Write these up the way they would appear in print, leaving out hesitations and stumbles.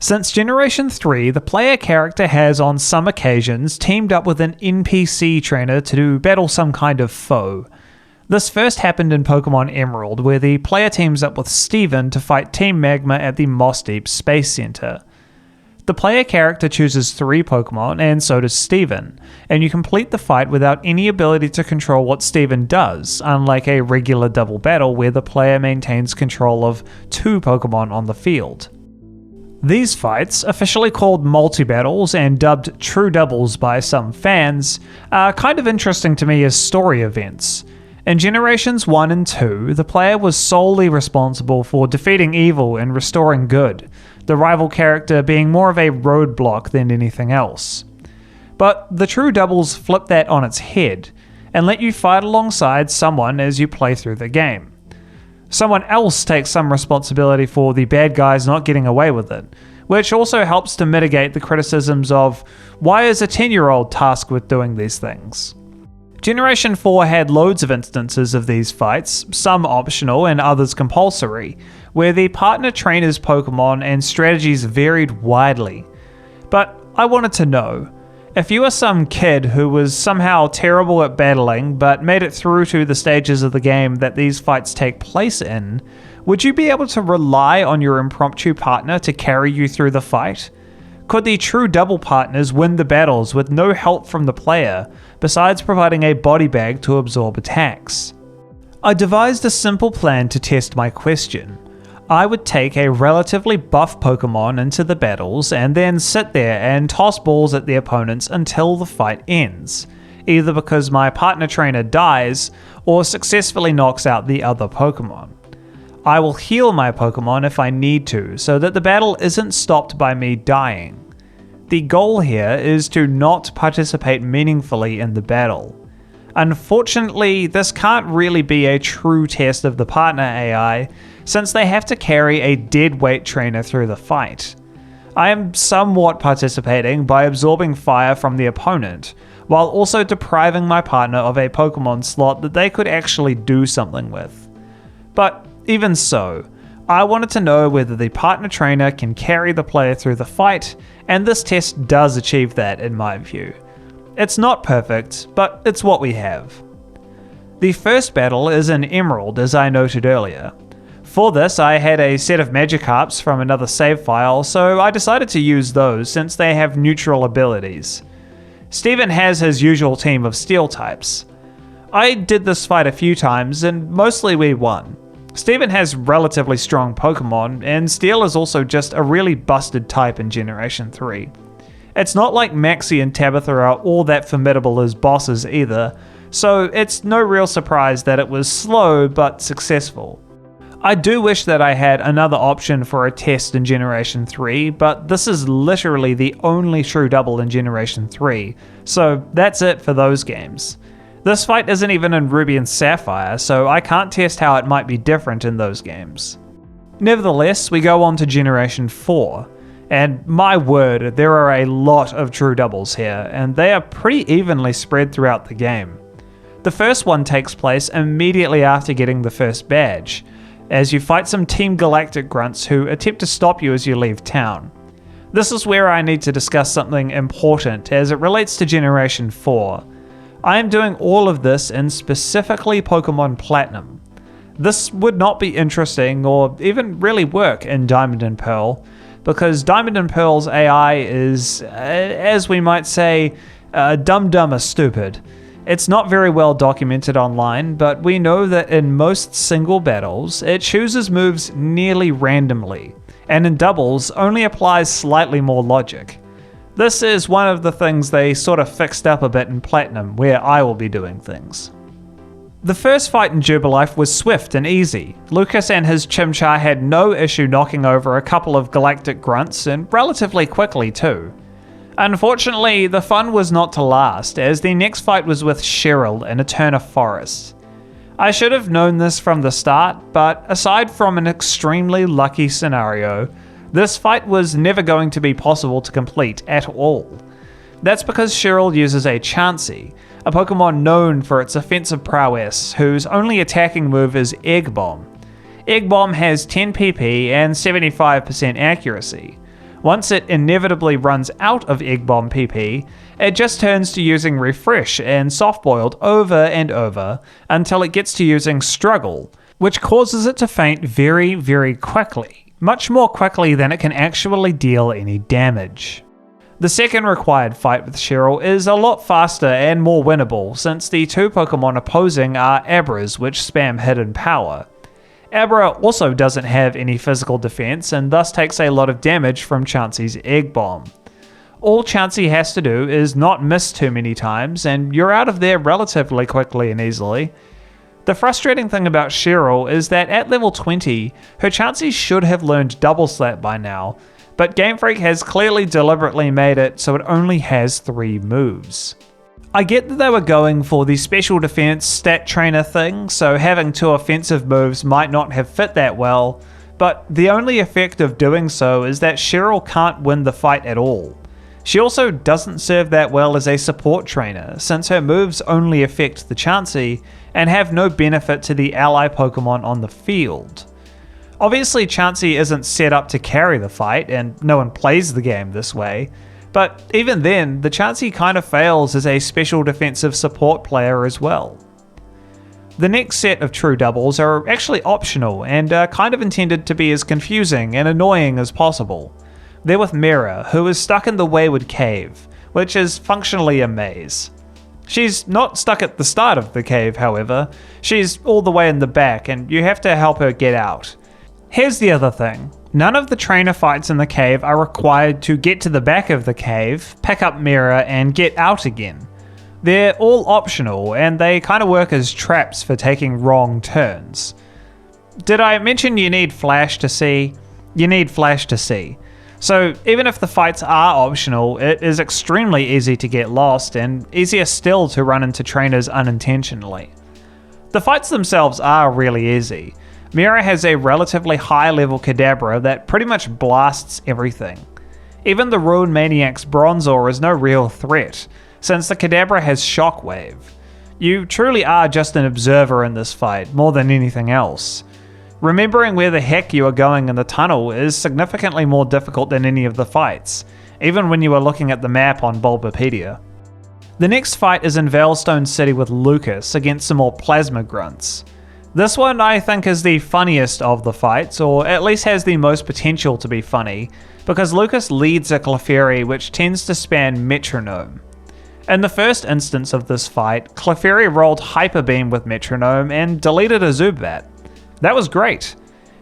Since Generation 3, the player character has on some occasions teamed up with an NPC trainer to battle some kind of foe. This first happened in Pokémon Emerald, where the player teams up with Steven to fight Team Magma at the Moss Deep Space Center. The player character chooses 3 Pokémon, and so does Steven, and you complete the fight without any ability to control what Steven does, unlike a regular double battle where the player maintains control of 2 Pokémon on the field. These fights, officially called multi-battles and dubbed true doubles by some fans, are kind of interesting to me as story events. In Generations 1 and 2, the player was solely responsible for defeating evil and restoring good, the rival character being more of a roadblock than anything else. But the true doubles flip that on its head, and let you fight alongside someone as you play through the game. Someone else takes some responsibility for the bad guys not getting away with it, which also helps to mitigate the criticisms of, why is a 10-year-old tasked with doing these things? Generation 4 had loads of instances of these fights, some optional and others compulsory, where the partner trainer's Pokémon and strategies varied widely. But I wanted to know, if you are some kid who was somehow terrible at battling but made it through to the stages of the game that these fights take place in, would you be able to rely on your impromptu partner to carry you through the fight? Could the true double partners win the battles with no help from the player, besides providing a body bag to absorb attacks? I devised a simple plan to test my question. I would take a relatively buff Pokémon into the battles and then sit there and toss balls at the opponents until the fight ends, either because my partner trainer dies or successfully knocks out the other Pokémon. I will heal my Pokémon if I need to, so that the battle isn't stopped by me dying. The goal here is to not participate meaningfully in the battle. Unfortunately, this can't really be a true test of the partner AI, since they have to carry a deadweight trainer through the fight. I am somewhat participating by absorbing fire from the opponent, while also depriving my partner of a Pokémon slot that they could actually do something with. But even so, I wanted to know whether the partner trainer can carry the player through the fight, and this test does achieve that in my view. It's not perfect, but it's what we have. The first battle is in Emerald, as I noted earlier. For this, I had a set of Magikarps from another save file, so I decided to use those since they have neutral abilities. Steven has his usual team of Steel types. I did this fight a few times, and mostly we won. Steven has relatively strong Pokémon, and Steel is also just a really busted type in Generation 3. It's not like Maxie and Tabitha are all that formidable as bosses either, so it's no real surprise that it was slow but successful. I do wish that I had another option for a test in Generation 3, but this is literally the only true double in Generation 3, so that's it for those games. This fight isn't even in Ruby and Sapphire, so I can't test how it might be different in those games. Nevertheless, we go on to Generation 4. And my word, there are a lot of true doubles here, and they are pretty evenly spread throughout the game. The first one takes place immediately after getting the first badge, as you fight some Team Galactic grunts who attempt to stop you as you leave town. This is where I need to discuss something important as it relates to Generation 4. I am doing all of this in specifically Pokémon Platinum. This would not be interesting or even really work in Diamond and Pearl, because Diamond and Pearl's AI is, as we might say, dumb or stupid. It's not very well documented online, but we know that in most single battles, it chooses moves nearly randomly, and in doubles only applies slightly more logic. This is one of the things they sort of fixed up a bit in Platinum, where I will be doing things. The first fight in Jubilife was swift and easy. Lucas and his Chimchar had no issue knocking over a couple of galactic grunts, and relatively quickly too. Unfortunately, the fun was not to last, as the next fight was with Cheryl in Eterna Forest. I should have known this from the start, but aside from an extremely lucky scenario, this fight was never going to be possible to complete at all. That's because Cheryl uses a Chansey, a Pokemon known for its offensive prowess, whose only attacking move is Egg Bomb. Egg Bomb has 10 PP and 75% accuracy. Once it inevitably runs out of Egg Bomb PP, it just turns to using Refresh and Soft Boiled over and over until it gets to using Struggle, which causes it to faint very, very quickly, much more quickly than it can actually deal any damage. The second required fight with Cheryl is a lot faster and more winnable, since the two Pokemon opposing are Abras, which spam Hidden Power. Abra also doesn't have any physical defense and thus takes a lot of damage from Chansey's Egg Bomb. All Chansey has to do is not miss too many times and you're out of there relatively quickly and easily. The frustrating thing about Cheryl is that at level 20, her Chansey should have learned Double Slap by now, but Game Freak has clearly deliberately made it so it only has 3 moves. I get that they were going for the special defense stat trainer thing, so having 2 offensive moves might not have fit that well, but the only effect of doing so is that Cheryl can't win the fight at all. She also doesn't serve that well as a support trainer, since her moves only affect the Chansey and have no benefit to the ally Pokemon on the field. Obviously Chansey isn't set up to carry the fight, and no one plays the game this way, but even then, the Chansey kind of fails as a special defensive support player as well. The next set of true doubles are actually optional and are kind of intended to be as confusing and annoying as possible. They're with Mira, who is stuck in the Wayward Cave, which is functionally a maze. She's not stuck at the start of the cave, however. She's all the way in the back and you have to help her get out. Here's the other thing. None of the trainer fights in the cave are required to get to the back of the cave, pick up Mira, and get out again. They're all optional, and they kind of work as traps for taking wrong turns. Did I mention you need Flash to see? You need Flash to see. So even if the fights are optional, it is extremely easy to get lost, and easier still to run into trainers unintentionally. The fights themselves are really easy. Mira has a relatively high level Kadabra that pretty much blasts everything. Even the Ruin Maniac's Bronzor is no real threat, since the Kadabra has Shockwave. You truly are just an observer in this fight, more than anything else. Remembering where the heck you are going in the tunnel is significantly more difficult than any of the fights, even when you are looking at the map on Bulbapedia. The next fight is in Veilstone City with Lucas against some more Plasma Grunts. This one I think is the funniest of the fights, or at least has the most potential to be funny, because Lucas leads a Clefairy which tends to spam Metronome. In the first instance of this fight, Clefairy rolled Hyper Beam with Metronome and deleted a Zubat. That was great.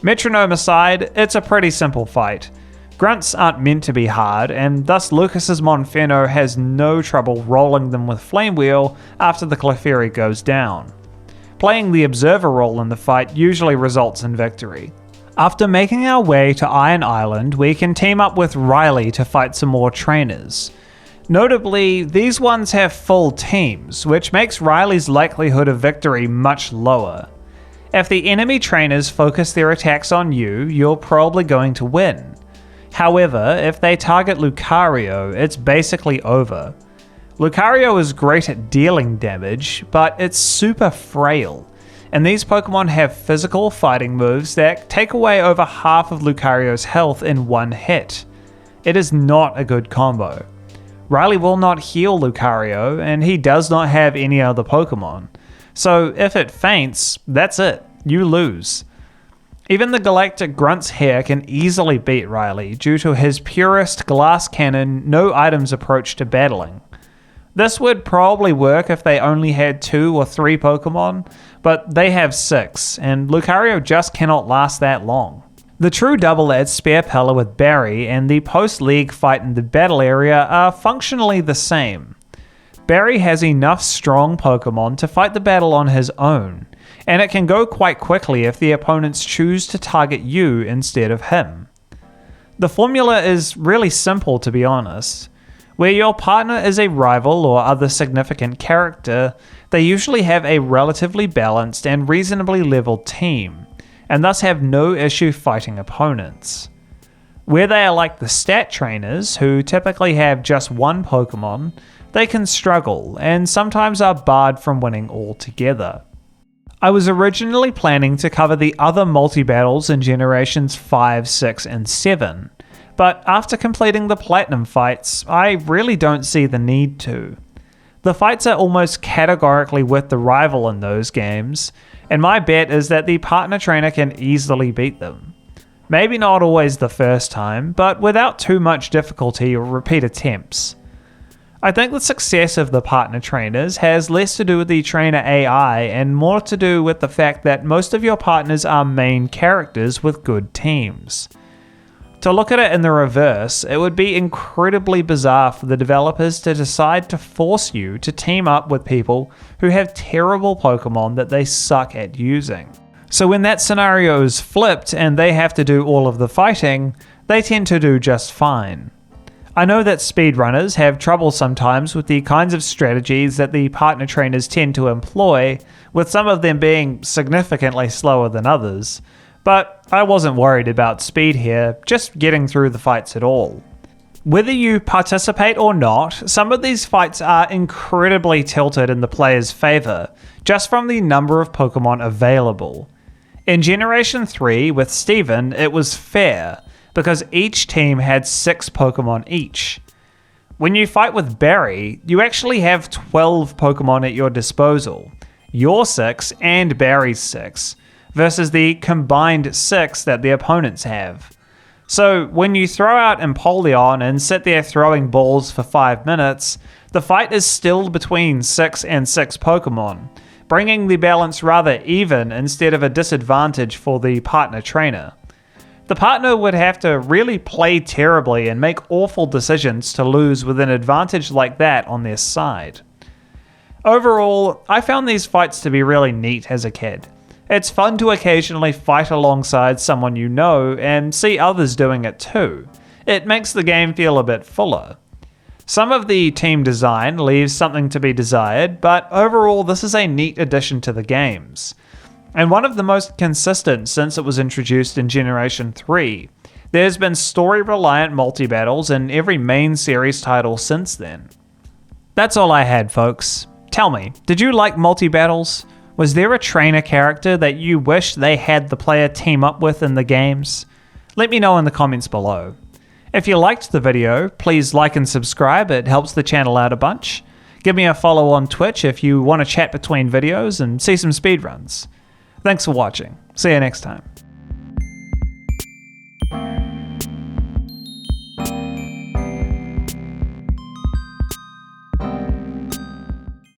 Metronome aside, it's a pretty simple fight. Grunts aren't meant to be hard, and thus Lucas's Monferno has no trouble rolling them with Flame Wheel after the Clefairy goes down. Playing the observer role in the fight usually results in victory. After making our way to Iron Island, we can team up with Riley to fight some more trainers. Notably, these ones have full teams, which makes Riley's likelihood of victory much lower. If the enemy trainers focus their attacks on you, you're probably going to win. However, if they target Lucario, it's basically over. Lucario is great at dealing damage, but it's super frail, and these Pokemon have physical fighting moves that take away over half of Lucario's health in one hit. It is not a good combo. Riley will not heal Lucario, and he does not have any other Pokemon. So if it faints, that's it, you lose. Even the Galactic Grunt's hair can easily beat Riley due to his purest glass cannon, no items approach to battling. This would probably work if they only had 2 or 3 Pokemon, but they have 6, and Lucario just cannot last that long. The true double adds Spare Pella with Barry, and the post-league fight in the battle area are functionally the same. Barry has enough strong Pokemon to fight the battle on his own, and it can go quite quickly if the opponents choose to target you instead of him. The formula is really simple, to be honest. Where your partner is a rival or other significant character, they usually have a relatively balanced and reasonably leveled team, and thus have no issue fighting opponents. Where they are like the stat trainers, who typically have just one Pokemon, they can struggle, and sometimes are barred from winning altogether. I was originally planning to cover the other multi-battles in Generations 5, 6, and 7, but after completing the Platinum fights, I really don't see the need to. The fights are almost categorically with the rival in those games, and my bet is that the partner trainer can easily beat them. Maybe not always the first time, but without too much difficulty or repeat attempts. I think the success of the partner trainers has less to do with the trainer AI and more to do with the fact that most of your partners are main characters with good teams. To look at it in the reverse, it would be incredibly bizarre for the developers to decide to force you to team up with people who have terrible Pokémon that they suck at using. So when that scenario is flipped and they have to do all of the fighting, they tend to do just fine. I know that speedrunners have trouble sometimes with the kinds of strategies that the partner trainers tend to employ, with some of them being significantly slower than others, but I wasn't worried about speed here, just getting through the fights at all. Whether you participate or not, some of these fights are incredibly tilted in the player's favour, just from the number of Pokemon available. In Generation 3 with Steven, it was fair, because each team had 6 Pokemon each. When you fight with Barry, you actually have 12 Pokemon at your disposal, your 6 and Barry's 6, versus the combined 6 that the opponents have. So when you throw out Empoleon and sit there throwing balls for 5 minutes, the fight is still between 6 and 6 Pokemon, bringing the balance rather even instead of a disadvantage for the partner trainer. The partner would have to really play terribly and make awful decisions to lose with an advantage like that on their side. Overall, I found these fights to be really neat as a kid. It's fun to occasionally fight alongside someone you know and see others doing it too. It makes the game feel a bit fuller. Some of the team design leaves something to be desired, but overall this is a neat addition to the games. And one of the most consistent since it was introduced in Generation 3. There's been story-reliant multi-battles in every main series title since then. That's all I had, folks. Tell me, did you like multi-battles? Was there a trainer character that you wish they had the player team up with in the games? Let me know in the comments below. If you liked the video, please like and subscribe, it helps the channel out a bunch. Give me a follow on Twitch if you want to chat between videos and see some speedruns. Thanks for watching. See you next time.